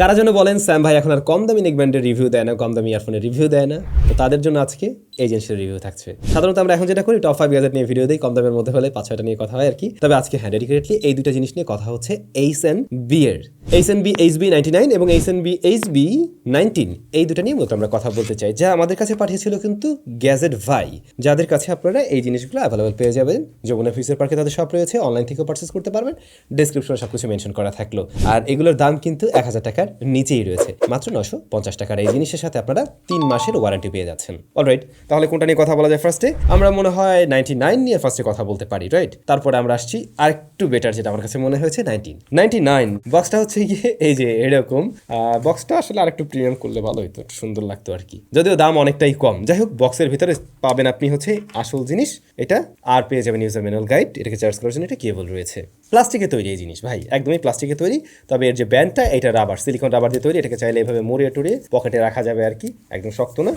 কারা যেন বলেন স্যাম ভাই এখন আর কম দামি নেকব্যান্ডের রিভিউ দেয় না, কম দামি ইয়ারফোনের রিভিউ দেয় না, তো তাদের জন্য আজকে এই জিনিসের রিভিউ থাকছে। সাধারণত আমরা এখন যেটা করি টপ 5 গ্যাজেট নিয়ে ভিডিও দিই, কম দামের মধ্যে হলে 5-6টা নিয়ে কথা হয় আর কি। তবে আজকে হ্যাঁ ডেডিকেটলি এই দুইটা জিনিস নিয়ে কথা হচ্ছে HnB এর HnB HB99 এবং HnB HB19 এই দুটো নিয়ে মূলত আমরা কথা বলতে চাই, যা আমাদের কাছে পাঠিয়েছিল কিন্তু গ্যাজেট ভাই, যাদের কাছে আপনারা এই জিনিসগুলো অ্যাভেলেবল পেয়ে যাবেন। যমুনা ফিউচার পার্কে তাদের সব রয়েছে, অনলাইন থেকেও পারচেস করতে পারবেন, ডেসক্রিপশনে সবকিছু মেনশন করা থাকলো। আর এগুলোর দাম কিন্তু 1000 টাকার নিচেই রয়েছে, মাত্র 950 টাকার এই জিনিসের সাথে আপনারা 3 মাসের ওয়ারেন্টি পেয়ে যাচ্ছেন। অলরাইট, তাহলে কোনটা নিয়ে কথা বলা যায় ফার্স্টে? আমরা মনে হয় 99 নিয়ে ফার্স্টে কথা বলতে পারি, রাইট? তারপরে আমরা আসছি আরেকটু বেটার, যেটা আমার কাছে মনে হয়েছে 99 বক্সটা হচ্ছে গিয়ে এই যে এরকম। বক্সটা আসলে আরেকটু প্রিমিয়াম করলে ভালো হতো, সুন্দর লাগতো আর কি, যদিও দাম অনেকটাই কম। যাই হোক, বক্সের ভিতরে পাবেন আপনি হচ্ছে আসল জিনিস এটা, আর পেয়ে যাবেন ইউজার ম্যানুয়াল গাইড, এটাকে চার্জ করার জন্য একটা কেবল রয়েছে। প্লাস্টিকে তৈরি এই জিনিস ভাই, একদমই প্লাস্টিকে তৈরি। তবে এর যে ব্যান্ডটা এটা রাবার, সিলিকন রাবার দিয়ে তৈরি। এটাকে চাইলে এভাবে মুড়িয়ে টুড়িয়ে পকেটে রাখা যাবে আর কি, একদম শক্ত না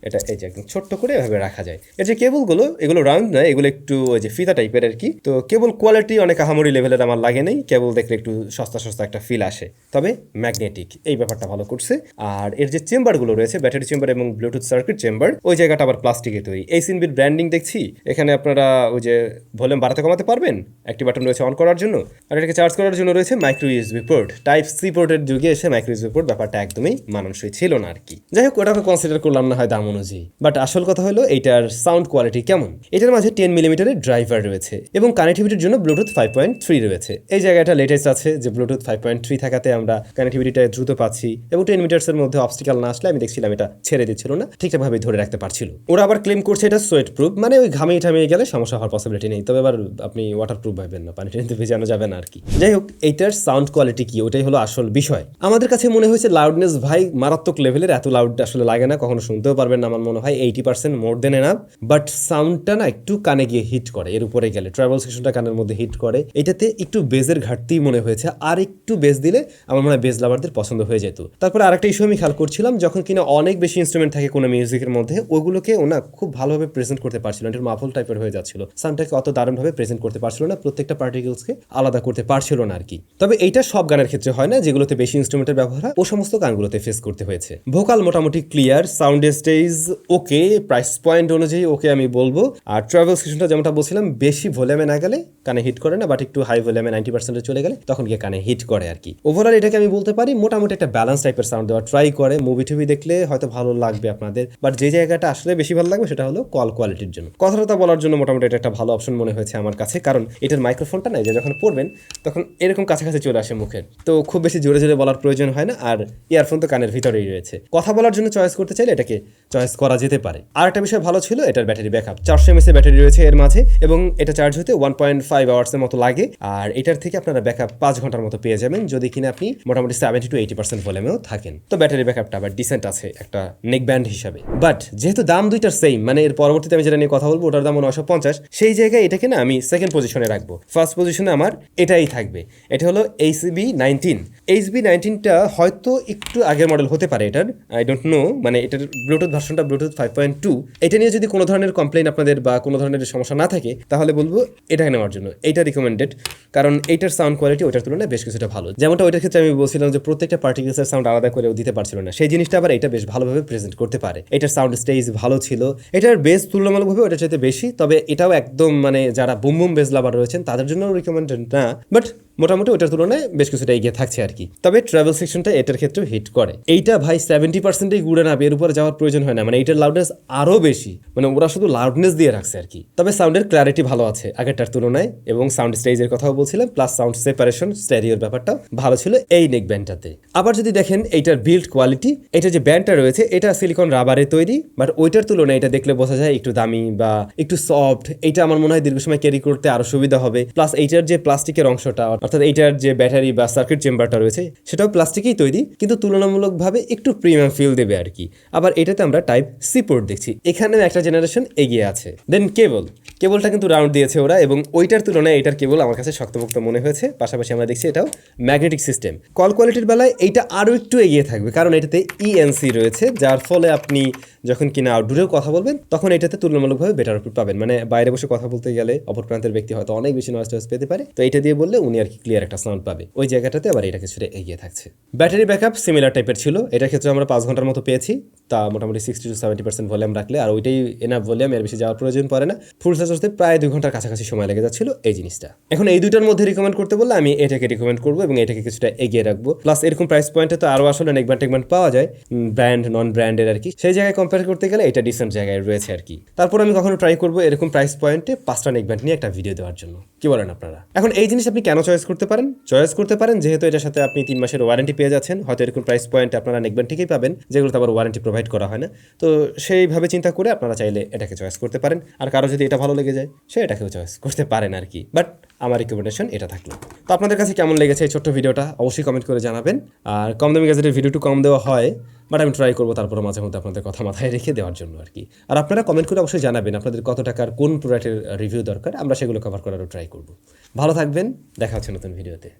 এটা, এই যে একদম ছোট্ট করে এভাবে রাখা যায়। এর যে কেবলগুলো, এগুলো রাউন্ড নয়, এগুলো একটু ওই যে ফিতা টাইপের আর কি। তো কেবল কোয়ালিটি অনেক আহামরি লেভেলের আমার লাগে নেই, কেবল দেখলে একটু সস্তা সস্তা একটা ফিল আসে, তবে ম্যাগনেটিক, এই ব্যাপারটা ভালো করছে। আর এর যে চেম্বারগুলো রয়েছে, ব্যাটারি চেম্বার এবং ব্লুটুথ সার্কিট চেম্বার, ওই জায়গাটা আবার প্লাস্টিকে তৈরি। HnBর ব্র্যান্ডিং দেখছি এখানে, আপনারা ওই যে ভলিউম বাড়াতে কমাতে পারবেন, একটি বাটন রয়েছে অন করার জন্য, আর এটাকে চার্জ করার জন্য রয়েছে micro USB port. Type C পোর্টের যুগে এসে মাইক্রো ইউএসবি পোর্ট ব্যাপারটা একদমই মানানসই ছিল না আর কি। যাই হোক, ওটাকে কনসিডার করলাম না হয় দাম অনুযায়ী, বাট আসল কথা হলো এইটার সাউন্ড কোয়ালিটি কেমন। এটার মাঝে 10 মিলিমিটারের ড্রাইভার রয়েছে এবং কানেক্টিভিটির জন্য ব্লুটুথ 5.3 রয়েছে। এই জায়গাটা লেটেস্ট আছে যে ব্লুটুথ 5.3 থাকাতে আমরা কানেক্টিভিটিটা দ্রুত পাচ্ছি, এবং 10 মিটার্সের মধ্যে অবস্টিকাল না আসলে আমি দেখছিলাম এটা ছেড়ে দিচ্ছিল না, ঠিকঠাকভাবে ধরে রাখতে পারছিল। ওরা আবার ক্লেম করছে এটা সোয়েট প্রুফ, মানে ওই ঘামিয়ে ঠামিয়ে গেলে সমস্যা হওয়ার পসিবিলিটি নেই, তবে আবার আপনি ওয়াটার প্রুফ ভাববেন না, পানিটা নিতে ভেজানো যাবে না আর কি। যাই হোক, এইটার সাউন্ড কোয়ালিটি কি, ওটাই হলো আসল বিষয়। আমাদের কাছে মনে হয়েছে লাউডনেস ভাই মারাত্মক লেভেলের, এত লাউড আসলে লাগে না, কখনো শুনতেও পারবেন না আমার মনে হয়, 80% মোর দেন এনাফ। বাট সাউন্ডটা না একটু কানে গিয়ে হিট করে, এর উপরে গেলে ট্রাভেল সেকশনটা কানের মধ্যে হিট করে। এটাতে একটু বেজের ঘাটতি মনে হয়েছে, আর একটু বেজ দিলে আমার মনে হয় বেজ লাভারদের পছন্দ হয়ে যেত। তারপরে আরেকটা ইস্যু আমি খেয়াল করছিলাম, যখন কিনা অনেক বেশি ইনস্ট্রুমেন্ট থাকে কোনো মিউজিকের মধ্যে, ওগুলোকে ওনা খুব ভালোভাবে প্রেজেন্ট করতে পারছিল না, এটা মাফল টাইপের হয়ে যাচ্ছিল, সাউন্ডটাকে অত দারুণভাবে প্রেজেন্ট করতে পারছিল না, প্রত্যেকটা পার্টিকেলসকে আলাদা করতে পারছিল না আর কি। তবে এইটা সব গানের ক্ষেত্রে হয় না, যেগুলোতে বেশি ইনস্ট্রুমেন্টের ব্যবহার হয় ও সমস্ত গানগুলোতে ফেস করতে হয়েছে। ভোকাল মোটামুটি ক্লিয়ার, সাউন্ড স্টেজ ওকে, প্রাইস পয়েন্ট অনুযায়ী ওকে আমি বলবো। আর ট্রাভেল সেকশনটা যেমনটা বলছিলাম, বেশি ভলিউমে না গেলে কানে হিট করে না, বাট একটু হাই ভলিউমে 90% চলে গেলে তখন গিয়ে কানে হিট করে আর কি। ওভারঅল এটাকে আমি বলতে পারি মোটামুটি একটা ব্যালেন্স টাইপের সাউন্ড দেওয়া ট্রাই করে। মুভি টুভি দেখলে হয়তো ভালো লাগবে আপনাদের, বাট যে জায়গাটা আসলে বেশি ভালো লাগবে সেটা হলো কল কোয়ালিটির জন্য। কথাটা বলার জন্য মোটামুটি এটা একটা ভালো অপশন মনে হয়েছে আমার কাছে, কারণ এটার মাইক্রোফোনটা নাই যে যখন পড়বেন তখন এরকম কাছাকাছি চলে আসে মুখের, তো খুব বেশি জোরে জোরে বলার প্রয়োজন হয় না, আর ইয়ারফোন তো কানের ভিতরেই রয়েছে। কথা বলার জন্য চয়েস করতে চাইলে এটাকে চয়েস করা যেতে পারে। আর একটা বিষয় ভালো ছিল, এটার ব্যাটারি ব্যাকআপ 400 mAh ব্যাটারি রয়েছে এর মাঝে, এবং এটা চার্জ হতে 1.5 আওয়ার্সের মতো লাগে। আর এটার থেকে আপনারা ব্যাকআপ 5 ঘন্টার মতো পেয়ে যাবেন, যদি কিনা আপনি মোটামুটি 70 to 80% ভলিউমেও থাকেন। তো ব্যাটারি ব্যাকআপটা আবার ডিসেন্ট আছে একটা নেক ব্যান্ড হিসাবে। বাট যেহেতু দাম দুইটার সেম, মানে এর পরবর্তীতে আমি যেটা নিয়ে কথা বলবো ওটার দাম 950, সেই জায়গায় এটাকে না আমি সেকেন্ড পজিশনে রাখবো। ফার্স্ট পজিশনে আমার এটাই থাকবে, এটা হলো HnB19। HnB19টা হয়তো একটু আগের মডেল হতে পারে এটার, আই ডোন্ট নো, মানে এটার ব্লুটুথ ভার্সনটা ব্লুটুথ 5.2। এটা নিয়ে যদি কোনো ধরনের কমপ্লেইন আপনাদের বা কোনো ধরনের সমস্যা না থাকে, তাহলে বলবো এটা নেওয়ার জন্য, এইটা রিকমেন্ডেড, কারণ এইটার সাউন্ড কোয়ালিটি ওইটার তুলনায় বেশ কিছুটা ভালো। যেমনটা ওইটার ক্ষেত্রে আমি বলছিলাম যে প্রত্যেকটা পার্টিকেলসের সাউন্ড আলাদা করেও দিতে পারছিল না, সেই জিনিসটা আবার এটা বেশ ভালোভাবে প্রেজেন্ট করতে পারে। এটার সাউন্ড স্টেজ ভালো ছিল, এটার বেস তুলনামূলকভাবে ওটার চাইতে বেশি, তবে এটাও একদম মানে যারা বুম বুম বেস লাভার রয়েছেন তাদের জন্য রিকমেন্ডেড না, বাট মোটামুটি ওটার তুলনায় বেশ কিছুটা এগিয়ে থাকছে আর কি। তবে ট্রাভেল সেকশনটা এটার ক্ষেত্রে হিট করে। এইটা ভাই 70%ই গুড়ে না, এর উপরে যাওয়ার প্রয়োজন হয় না, মানে এইটার লাউডনেস আরো বেশি, মানে ওরা শুধু লাউডনেস দিয়ে রাখছে আর কি। তবে সাউন্ডের ক্ল্যারিটি ভালো আছে আগেরটার তুলনায়, এবং সাউন্ড স্টেজের কথাও বলছিলাম, প্লাস সাউন্ড সেপারেশন স্টেরিওর ব্যাপারটাও ভালো ছিল এই নেক ব্যান্ডটাতে। আবার যদি দেখেন এইটার বিল্ড কোয়ালিটি, এটা যে ব্যান্ডটা রয়েছে এটা সিলিকন রাবারে তৈরি, বাট ওইটার তুলনায় এটা দেখলে বোঝা যায় একটু দামি বা একটু সফট। এটা আমার মনে হয় দীর্ঘ সময় ক্যারি করতে আরো সুবিধা হবে। প্লাস এইটার যে প্লাস্টিকের অংশটা, অর্থাৎ এইটার যে ব্যাটারি বা সার্কিট চেম্বারটা রয়েছে সেটাও প্লাস্টিকেই তৈরি, কিন্তু তুলনামূলকভাবে একটু প্রিমিয়াম ফিল দেবে আর কি। আবার এটাতে আমরা টাইপ সি পোর্ট দেখছি, এখানেও একটা জেনারেশন এগিয়ে আছে। দেন কেবলটা কিন্তু রাউন্ড দিয়েছে ওরা, এবং ওইটার তুলনায় এটার কেবল আমার কাছে শক্তপোক্ত মনে হয়েছে। পাশাপাশি আমরা দেখছি এটাও ম্যাগনেটিক সিস্টেম। কল কোয়ালিটির বেলায় এইটা আরও একটু এগিয়ে থাকবে, কারণ এটাতে ENC রয়েছে, যার ফলে আপনি যখন কিনা আউটডোরেও কথা বলবেন তখন এটাতে তুলনামূলকভাবে বেটার আউটপুট পাবেন। মানে বাইরে বসে কথা বলতে গেলে অপর প্রান্তের ব্যক্তি হয়তো অনেক বেশি নয়েজ পেতে পারে, তো এটা দিয়ে বললে উনি আর কি ক্লিয়ার একটা সাউন্ড পাবে, ওই জায়গাটাতে আবার এটা কিছুটা এগিয়ে থাকছে। ব্যাটারি ব্যাকআপ সিমিলার টাইপের ছিল, এটার ক্ষেত্রে আমরা 5 ঘন্টার মতো পেয়েছি, তা মোটামুটি 60 to 70% ভলিউম রাখলে, আর ওইটাই এনাফ ভলিউম, এর বেশি যাওয়ার প্রয়োজন পড়ে না। ফুল চার্জ হতে প্রায় 2 ঘন্টার কাছাকাছি সময় লেগে যাচ্ছিল এই জিনিসটা। এখন এই দুইটার মধ্যে রিকমেন্ড করতে বললে আমি এটাকে রিকমেন্ড করবো এবং এটাকে কিছুটা এগিয়ে রাখবো। প্লাস এরকম প্রাইস পয়েন্টে তো আরও আসলে নেকব্যান্ড টেকব্যান্ড পাওয়া যায়, ব্র্যান্ড নন ব্র্যান্ডের আর কি, সেই জায়গায় কম্পেয়ার করতে গেলে এটা ডিসেন্ট জায়গায় রয়েছে আর কি। তারপর আমি কখনো ট্রাই করবো এরকম প্রাইস পয়েন্টে 5টা নেকব্যান্ড নিয়ে একটা ভিডিও দেওয়ার জন্য, কি বলেন আপনারা? এখন এই জিনিস আপনি কেন চয়েস করতে পারেন? চয়েস করতে পারেন যেহেতু এটার সাথে আপনি 3 মাসের ওয়ারেন্টি পেয়ে যাচ্ছেন, হয়তো এরকম প্রাইস পয়েন্টে আপনারা নেকব্যান্ড ঠিকই পাবেন, যেগুলোতে আবার ওয়ারেন্টি প্রোভাইড করা হয় না। তো সেইভাবে চিন্তা করে আপনারা চাইলে এটাকে চয়েস করতে পারেন, আর কারো যদি এটা ভালো লেগে যায় সে এটাকেও চয়েস করতে পারেন আর কি। বাট আমার রিকমেন্ডেশন এটা থাকলো। তো আপনাদের কাছে কেমন লেগেছে এই ছোট্ট ভিডিওটা অবশ্যই কমেন্ট করে জানাবেন। আর কম দামি গ্যাজেটের ভিডিও একটু কম দেওয়া হয়, বাট আমি ট্রাই করবো তারপরে মাঝে মধ্যে আপনাদের কথা মাথায় রেখে দেওয়ার জন্য আর কি। আর আপনারা কমেন্ট করে অবশ্যই জানাবেন আপনাদের কত টাকার কোন প্রোডাক্টের রিভিউ দরকার, আমরা সেগুলো কভার করারও ট্রাই করবো। ভালো থাকবেন, দেখা হচ্ছে নতুন ভিডিওতে।